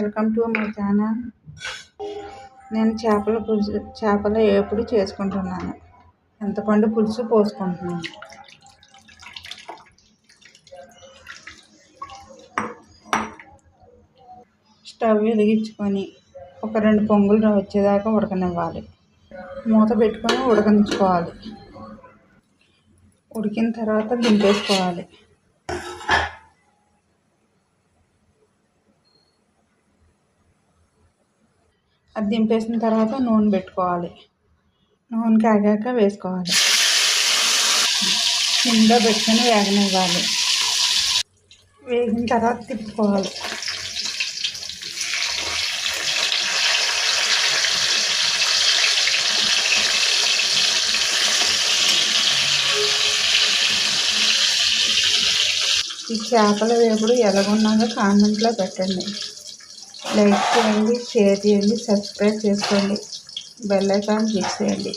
Welcome to my channel. నేను చేపల వేపుడు చేసుకుంటున్నాను. చింతపండు పులుసు పోసుకుంటున్నాను. స్టవ్ వెలిగించుకొని ఒక 2 పొంగులు వచ్చేదాకా ఉడకనివ్వాలి. మూత పెట్టుకొని ఉడకనించుకోవాలి. ఉడికిన తర్వాత దింపేసుకోవాలి. అది దింపేసిన తర్వాత నూనె పెట్టుకోవాలి. నూనె కాగాక వేసుకోవాలి. సిమ్లో పెట్టుకొని వేగనివ్వాలి. వేగిన తర్వాత తిప్పుకోవాలి. ఈ చేపల వేపుడు ఎలాగున్నాయో కామెంట్లో పెట్టండి. లైక్ చేయండి, షేర్ చేయండి, సబ్స్క్రైబ్ చేసుకోండి, బెల్ ఐకాన్ క్లిక్ చేయండి.